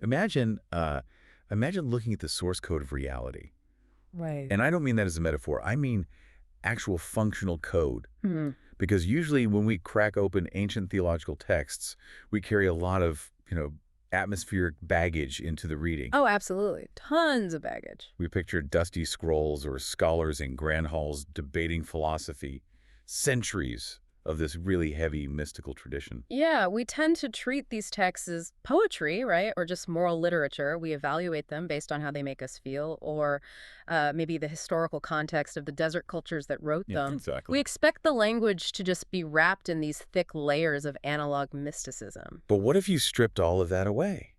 Imagine, imagine looking at the source code of reality. Right. And I don't mean that as a metaphor. I mean actual functional code. Hmm. Because usually when we crack open ancient theological texts, we carry a lot of, atmospheric baggage into the reading. Oh, absolutely. Tons of baggage. We picture dusty scrolls or scholars in grand halls debating philosophy, centuries of this really heavy mystical tradition. Yeah, we tend to treat these texts as poetry, right? Or just moral literature. We evaluate them based on how they make us feel, or maybe the historical context of the desert cultures that wrote Yeah, them. exactly. We expect the language to just be wrapped in these thick layers of analog mysticism. But what if you stripped all of that away?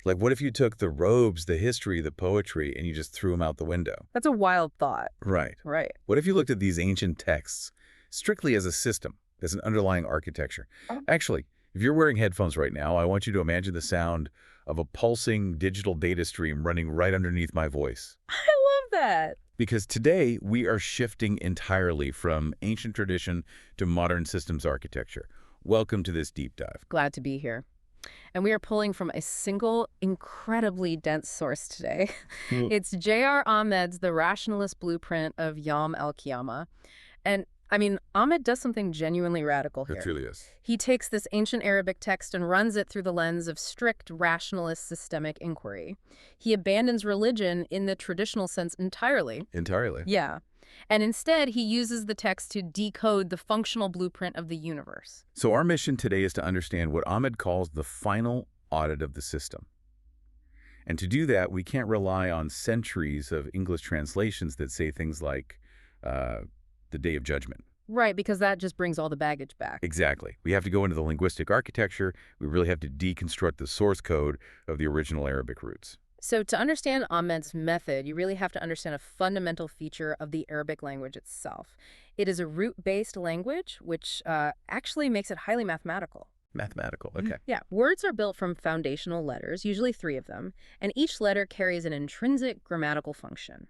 Like, what if you took the robes, the history, the poetry, and you just threw them out the window? That's a wild thought. Right. Right. What if you looked at these ancient texts strictly as a system, as an underlying architecture? Actually, if you're wearing headphones right now, I want you to imagine the sound of a pulsing digital data stream running right underneath my voice. I love that. Because today, we are shifting entirely from ancient tradition to modern systems architecture. Welcome to this deep dive. Glad to be here. And we are pulling from a single, incredibly dense source today. It's J.R. Ahmed's The Rationalist Blueprint of Yawm al-Qiyāmah. And, I mean, Ahmed does something genuinely radical here. It really is. He takes this ancient Arabic text and runs it through the lens of strict rationalist systemic inquiry. He abandons religion in the traditional sense entirely. Entirely. Yeah. And instead, he uses the text to decode the functional blueprint of the universe. So our mission today is to understand what Ahmed calls the final audit of the system. And to do that, we can't rely on centuries of English translations that say things like the Day of Judgment. Right, because that just brings all the baggage back. Exactly. We have to go into the linguistic architecture. We really have to deconstruct the source code of the original Arabic roots. So to understand Ahmed's method, you really have to understand a fundamental feature of the Arabic language itself. It is a root-based language, which actually makes it highly mathematical. Mathematical, okay. Yeah, words are built from foundational letters, usually 3 of them, and each letter carries an intrinsic grammatical function.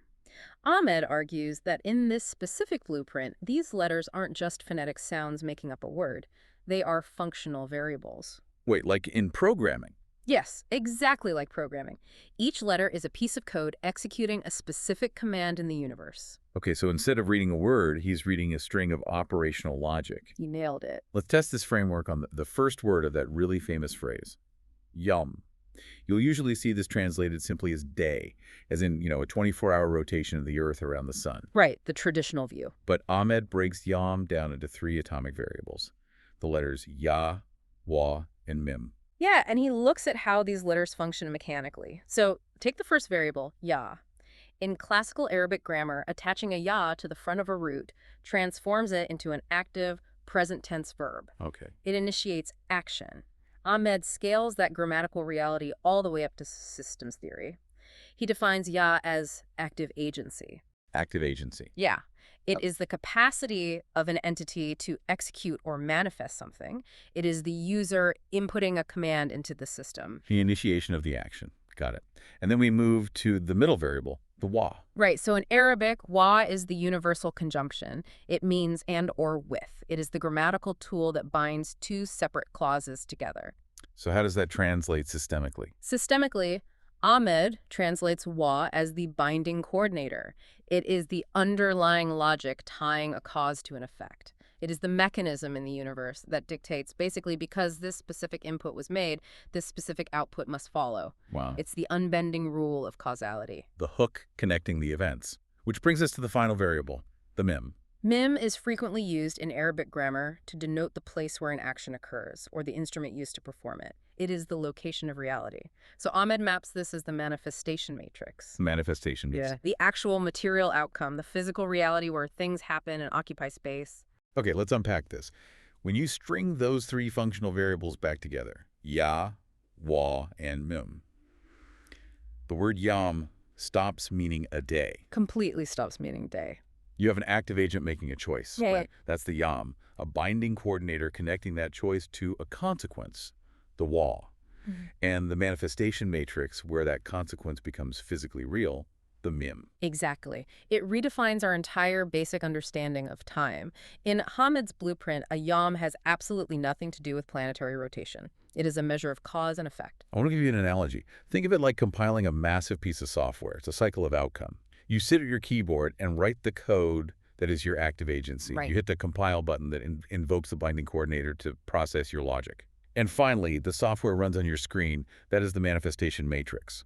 Ahmed argues that in this specific blueprint, these letters aren't just phonetic sounds making up a word. They are functional variables. Wait, like in programming? Yes, exactly like programming. Each letter is a piece of code executing a specific command in the universe. Okay, so instead of reading a word, he's reading a string of operational logic. You nailed it. Let's test this framework on the first word of that really famous phrase, Yawm. You'll usually see this translated simply as day, as in, a 24-hour rotation of the Earth around the sun. Right, the traditional view. But Ahmed breaks Yawm down into 3 atomic variables, the letters Ya, Wa, and Mim. Yeah, and he looks at how these letters function mechanically. So take the first variable, ya. In classical Arabic grammar, attaching a ya to the front of a root transforms it into an active, present tense verb. Okay. It initiates action. Ahmed scales that grammatical reality all the way up to systems theory. He defines ya as active agency. Active agency. Yeah. It is the capacity of an entity to execute or manifest something. It is the user inputting a command into the system. The initiation of the action. Got it. And then we move to the middle variable, the wa. Right. So in Arabic, wa is the universal conjunction. It means and or with. It is the grammatical tool that binds 2 separate clauses together. So how does that translate systemically? Systemically, Ahmed translates wa as the binding coordinator. It is the underlying logic tying a cause to an effect. It is the mechanism in the universe that dictates, basically, because this specific input was made, this specific output must follow. Wow. It's the unbending rule of causality. The hook connecting the events. Which brings us to the final variable, the mim. Mim is frequently used in Arabic grammar to denote the place where an action occurs, or the instrument used to perform it. It is the location of reality. So Ahmed maps this as the manifestation matrix. Manifestation means. Yeah. The actual material outcome, the physical reality where things happen and occupy space. Okay, let's unpack this. When you string those 3 functional variables back together, ya, wa, and mim, the word yawm stops meaning a day. Completely stops meaning day. You have an active agent making a choice. Yeah. Right? That's the yawm, a binding coordinator connecting that choice to a consequence, the wa. And the manifestation matrix where that consequence becomes physically real, the mim. Exactly. It redefines our entire basic understanding of time. In Ahmed's blueprint, a yawm has absolutely nothing to do with planetary rotation. It is a measure of cause and effect. I want to give you an analogy. Think of it like compiling a massive piece of software. It's a cycle of outcome. You sit at your keyboard and write the code that is your active agency. Right. You hit the compile button that invokes the binding coordinator to process your logic. And finally, the software runs on your screen. That is the manifestation matrix.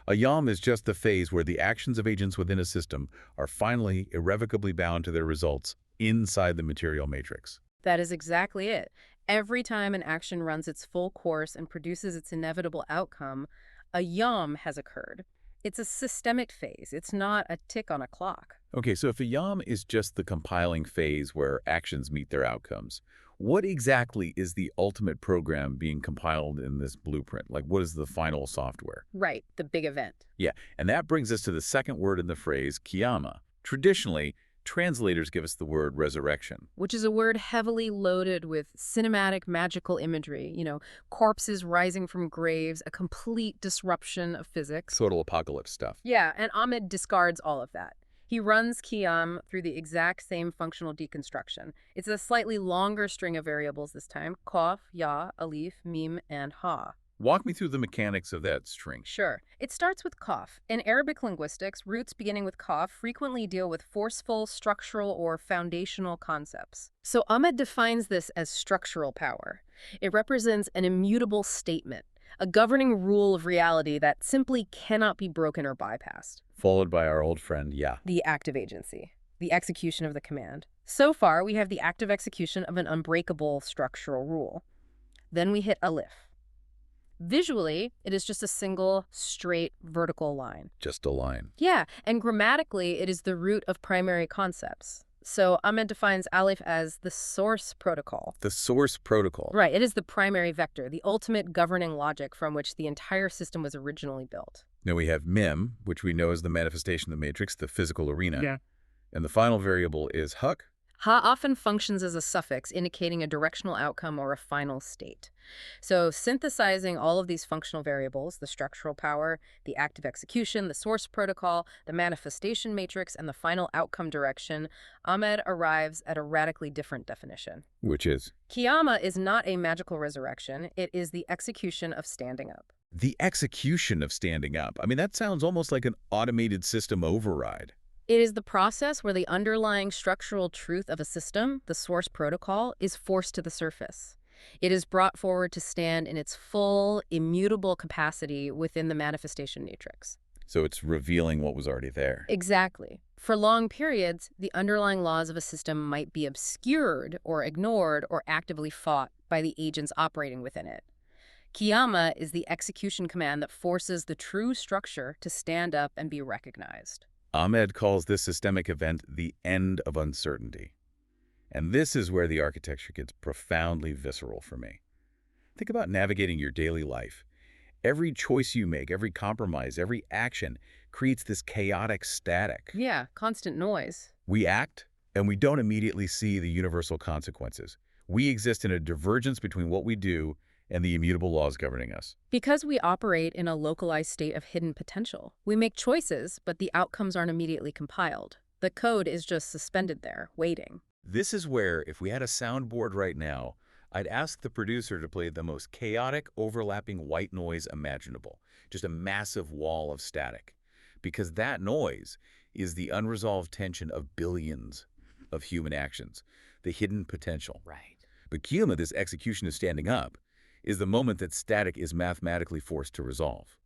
A Yawm is just the phase where the actions of agents within a system are finally irrevocably bound to their results inside the material matrix. That is exactly it. Every time an action runs its full course and produces its inevitable outcome, a Yawm has occurred. It's a systemic phase. It's not a tick on a clock. Okay, so if a Yawm is just the compiling phase where actions meet their outcomes, what exactly is the ultimate program being compiled in this blueprint? Like, what is the final software? Right, the big event. Yeah, and that brings us to the second word in the phrase, Qiyāmah. Traditionally, translators give us the word resurrection. Which is a word heavily loaded with cinematic, magical imagery. Corpses rising from graves, a complete disruption of physics. Total apocalypse stuff. Yeah, and Ahmed discards all of that. He runs Qiyam through the exact same functional deconstruction. It's a slightly longer string of variables this time: Qaf, Ya, Alif, Mim, and Ha. Walk me through the mechanics of that string. Sure. It starts with Qaf. In Arabic linguistics, roots beginning with Qaf frequently deal with forceful, structural, or foundational concepts. So Ahmed defines this as structural power. It represents an immutable statement, a governing rule of reality that simply cannot be broken or bypassed. Followed by our old friend, Ya. The active agency, the execution of the command. So far, we have the active execution of an unbreakable structural rule. Then we hit Alif. Visually, it is just a single, straight, vertical line. Just a line. Yeah, and grammatically, it is the root of primary concepts. So Ahmed defines Alif as the source protocol. The source protocol. Right, it is the primary vector, the ultimate governing logic from which the entire system was originally built. Now we have Mim, which we know is the manifestation of the matrix, the physical arena. Yeah. And the final variable is Huck. Ha often functions as a suffix indicating a directional outcome or a final state. So synthesizing all of these functional variables, the structural power, the active execution, the source protocol, the manifestation matrix, and the final outcome direction, Ahmed arrives at a radically different definition. Which is? Qiyāmah is not a magical resurrection. It is the execution of standing up. The execution of standing up. I mean, that sounds almost like an automated system override. It is the process where the underlying structural truth of a system, the source protocol, is forced to the surface. It is brought forward to stand in its full, immutable capacity within the manifestation matrix. So it's revealing what was already there. Exactly. For long periods, the underlying laws of a system might be obscured or ignored or actively fought by the agents operating within it. Qiyāmah is the execution command that forces the true structure to stand up and be recognized. Ahmed calls this systemic event the end of uncertainty. And this is where the architecture gets profoundly visceral for me. Think about navigating your daily life. Every choice you make, every compromise, every action creates this chaotic static. Yeah, constant noise. We act, and we don't immediately see the universal consequences. We exist in a divergence between what we do and the immutable laws governing us. Because we operate in a localized state of hidden potential. We make choices, but the outcomes aren't immediately compiled. The code is just suspended there, waiting. This is where, if we had a soundboard right now, I'd ask the producer to play the most chaotic, overlapping white noise imaginable. Just a massive wall of static. Because that noise is the unresolved tension of billions of human actions, the hidden potential. Right. But Qiyāmah, this execution of standing up, is the moment that static is mathematically forced to resolve.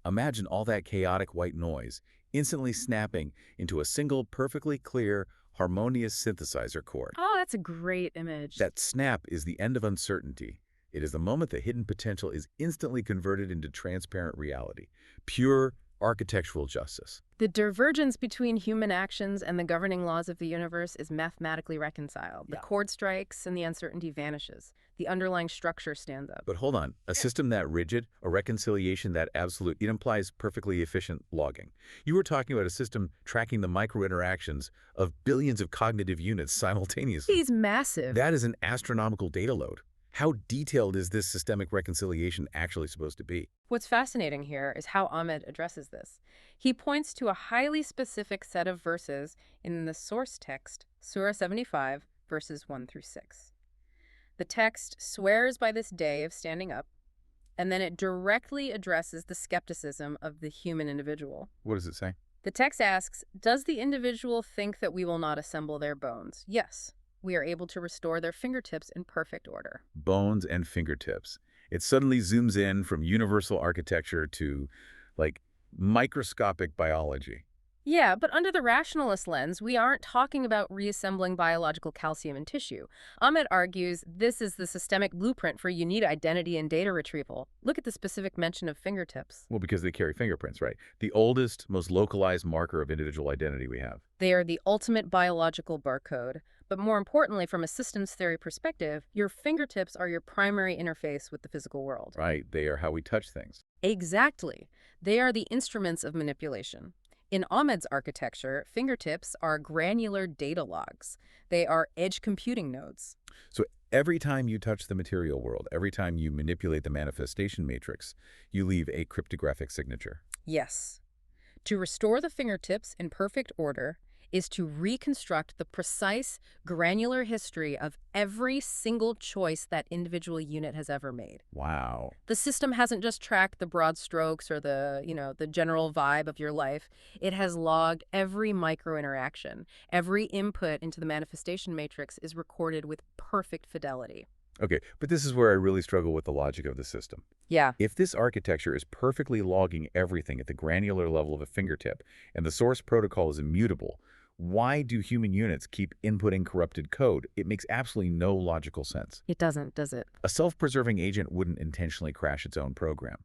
Imagine all that chaotic white noise instantly snapping into a single, perfectly clear, harmonious synthesizer chord. Oh, that's a great image. That snap is the end of uncertainty. It is the moment the hidden potential is instantly converted into transparent reality, pure architectural justice. The divergence between human actions and the governing laws of the universe is mathematically reconciled. The chord strikes and the uncertainty vanishes. The underlying structure stands up. But hold on, a system that rigid, a reconciliation that absolute, it implies perfectly efficient logging. You were talking about a system tracking the micro-interactions of billions of cognitive units simultaneously. He's massive. That is an astronomical data load. How detailed is this systemic reconciliation actually supposed to be? What's fascinating here is how Ahmed addresses this. He points to a highly specific set of verses in the source text, Surah 75, verses 1 through 6. The text swears by this day of standing up, and then it directly addresses the skepticism of the human individual. What does it say? The text asks, does the individual think that we will not assemble their bones? Yes, we are able to restore their fingertips in perfect order. Bones and fingertips. It suddenly zooms in from universal architecture to, like, microscopic biology. Yeah, but under the rationalist lens, we aren't talking about reassembling biological calcium in tissue. Ahmed argues this is the systemic blueprint for unique identity and data retrieval. Look at the specific mention of fingertips. Well, because they carry fingerprints, right? The oldest, most localized marker of individual identity we have. They are the ultimate biological barcode. But more importantly, from a systems theory perspective, your fingertips are your primary interface with the physical world. Right, they are how we touch things. Exactly. They are the instruments of manipulation. In Ahmed's architecture, fingertips are granular data logs. They are edge computing nodes. So every time you touch the material world, every time you manipulate the manifestation matrix, you leave a cryptographic signature. Yes. To restore the fingertips in perfect order is to reconstruct the precise, granular history of every single choice that individual unit has ever made. Wow. The system hasn't just tracked the broad strokes or the general vibe of your life. It has logged every micro interaction. Every input into the manifestation matrix is recorded with perfect fidelity. Okay, but this is where I really struggle with the logic of the system. Yeah. If this architecture is perfectly logging everything at the granular level of a fingertip, and the source protocol is immutable, why do human units keep inputting corrupted code? It makes absolutely no logical sense. It doesn't, does it? A self-preserving agent wouldn't intentionally crash its own program.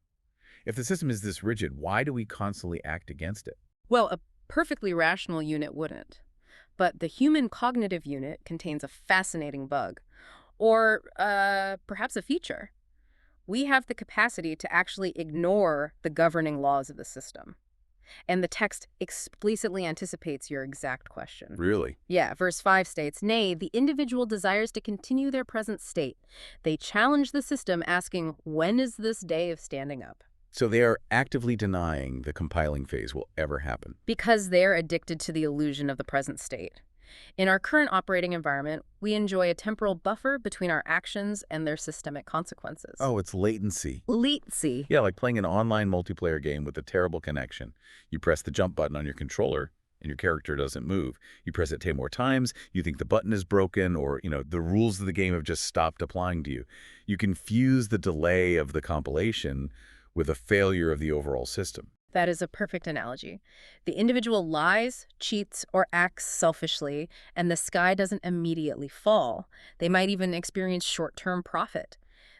If the system is this rigid, why do we constantly act against it? Well, a perfectly rational unit wouldn't. But the human cognitive unit contains a fascinating bug. Or perhaps a feature. We have the capacity to actually ignore the governing laws of the system. And the text explicitly anticipates your exact question. Really? Yeah, verse 5 states, nay, the individual desires to continue their present state. They challenge the system, asking, when is this day of standing up? So they are actively denying the compiling phase will ever happen. Because they're addicted to the illusion of the present state. In our current operating environment, we enjoy a temporal buffer between our actions and their systemic consequences. Oh, it's latency. Latency. Yeah, like playing an online multiplayer game with a terrible connection. You press the jump button on your controller, and your character doesn't move. You press it 10 more times, you think the button is broken, or, the rules of the game have just stopped applying to you. You confuse the delay of the compilation with a failure of the overall system. That is a perfect analogy. The individual lies, cheats, or acts selfishly, and the sky doesn't immediately fall. They might even experience short-term profit.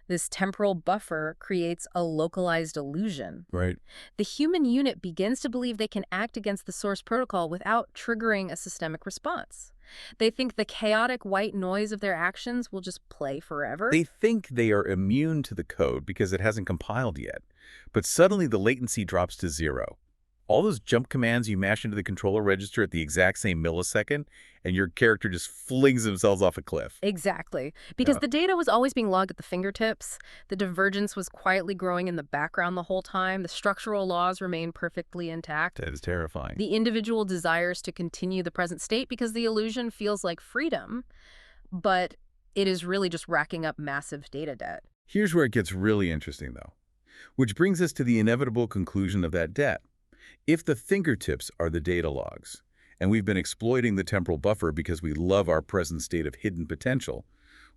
This temporal buffer creates a localized illusion. Right. The human unit begins to believe they can act against the source protocol without triggering a systemic response. They think the chaotic white noise of their actions will just play forever. They think they are immune to the code because it hasn't compiled yet. But suddenly the latency drops to 0. All those jump commands you mash into the controller register at the exact same millisecond, and your character just flings themselves off a cliff. Exactly. Because the data was always being logged at the fingertips. The divergence was quietly growing in the background the whole time. The structural laws remain perfectly intact. That is terrifying. The individual desires to continue the present state because the illusion feels like freedom, but it is really just racking up massive data debt. Here's where it gets really interesting, though, which brings us to the inevitable conclusion of that debt. If the fingertips are the data logs, and we've been exploiting the temporal buffer because we love our present state of hidden potential,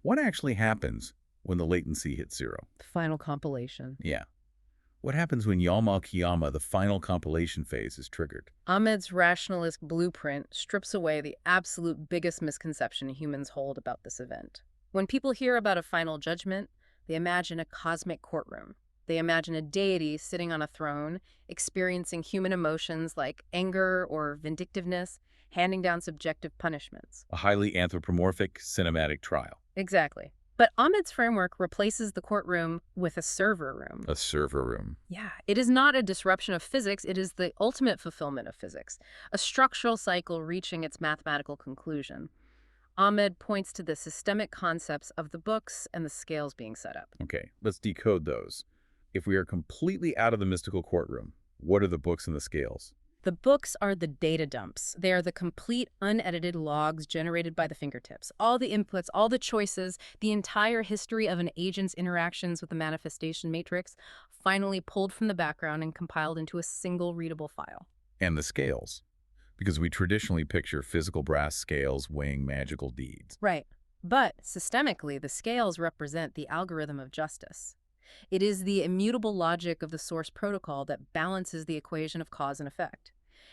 what actually happens when the latency hits 0? The final compilation. Yeah. What happens when Yawm al-Qiyāmah, the final compilation phase, is triggered? Ahmed's rationalist blueprint strips away the absolute biggest misconception humans hold about this event. When people hear about a final judgment, they imagine a cosmic courtroom. They imagine a deity sitting on a throne, experiencing human emotions like anger or vindictiveness, handing down subjective punishments. A highly anthropomorphic cinematic trial. Exactly. But Ahmed's framework replaces the courtroom with a server room. A server room. Yeah, it is not a disruption of physics, it is the ultimate fulfillment of physics, a structural cycle reaching its mathematical conclusion. Ahmed points to the systemic concepts of the books and the scales being set up. Okay, let's decode those. If we are completely out of the mystical courtroom, what are the books and the scales? The books are the data dumps. They are the complete, unedited logs generated by the fingertips. All the inputs, all the choices, the entire history of an agent's interactions with the manifestation matrix, finally pulled from the background and compiled into a single readable file. And the scales, because we traditionally picture physical brass scales weighing magical deeds. Right. But systemically, the scales represent the algorithm of justice. It is the immutable logic of the source protocol that balances the equation of cause and effect.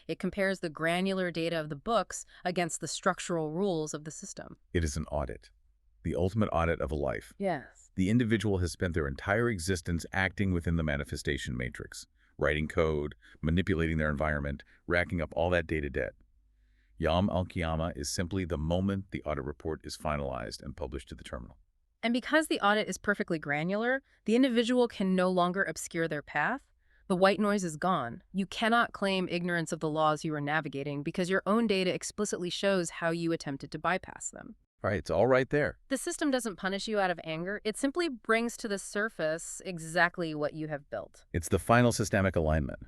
It compares the granular data of the books against the structural rules of the system. It is an audit, the ultimate audit of a life. Yes. The individual has spent their entire existence acting within the manifestation matrix, writing code, manipulating their environment, racking up all that data debt. Yawm al-Qiyāmah is simply the moment the audit report is finalized and published to the terminal. And because the audit is perfectly granular, the individual can no longer obscure their path. The white noise is gone. You cannot claim ignorance of the laws you are navigating because your own data explicitly shows how you attempted to bypass them. All right, it's all right there. The system doesn't punish you out of anger. It simply brings to the surface exactly what you have built. It's the final systemic alignment.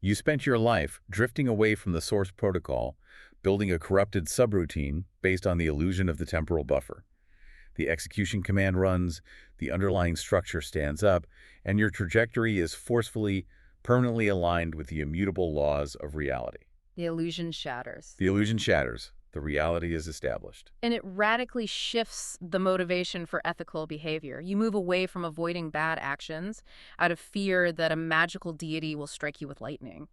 You spent your life drifting away from the source protocol, building a corrupted subroutine based on the illusion of the temporal buffer. The execution command runs, the underlying structure stands up, and your trajectory is forcefully, permanently aligned with the immutable laws of reality. The illusion shatters. The illusion shatters. The reality is established. And it radically shifts the motivation for ethical behavior. You move away from avoiding bad actions out of fear that a magical deity will strike you with lightning.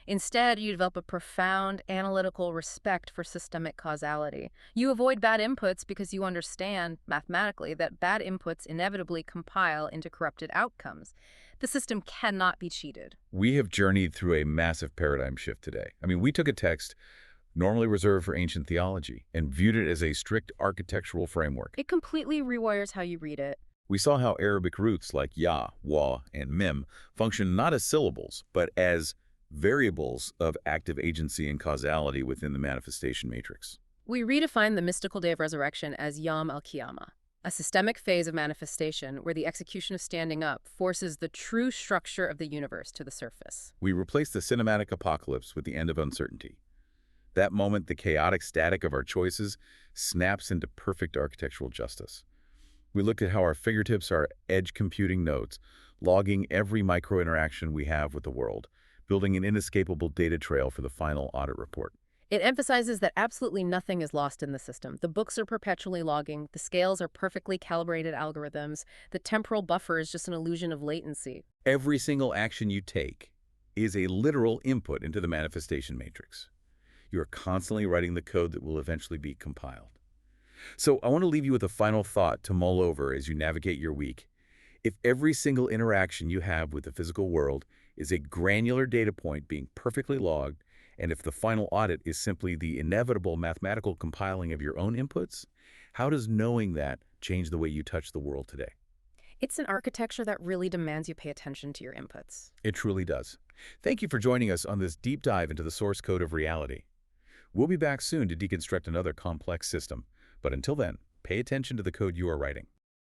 Instead, you develop a profound analytical respect for systemic causality. You avoid bad inputs because you understand, mathematically, that bad inputs inevitably compile into corrupted outcomes. The system cannot be cheated. We have journeyed through a massive paradigm shift today. We took a text normally reserved for ancient theology and viewed it as a strict architectural framework. It completely rewires how you read it. We saw how Arabic roots like ya, wa, and mim function not as syllables, but as variables of active agency and causality within the manifestation matrix. We redefine the mystical day of resurrection as Yawm al-Qiyāmah, a systemic phase of manifestation where the execution of standing up forces the true structure of the universe to the surface. We replaced the cinematic apocalypse with the end of uncertainty. That moment, the chaotic static of our choices snaps into perfect architectural justice. We looked at how our fingertips are edge computing nodes, logging every micro-interaction we have with the world, building an inescapable data trail for the final audit report. It emphasizes that absolutely nothing is lost in the system. The books are perpetually logging, the scales are perfectly calibrated algorithms, the temporal buffer is just an illusion of latency. Every single action you take is a literal input into the manifestation matrix. You are constantly writing the code that will eventually be compiled. So I want to leave you with a final thought to mull over as you navigate your week. If every single interaction you have with the physical world is a granular data point being perfectly logged, and if the final audit is simply the inevitable mathematical compiling of your own inputs, how does knowing that change the way you touch the world today? It's an architecture that really demands you pay attention to your inputs. It truly does. Thank you for joining us on this deep dive into the source code of reality. We'll be back soon to deconstruct another complex system, but until then, pay attention to the code you are writing.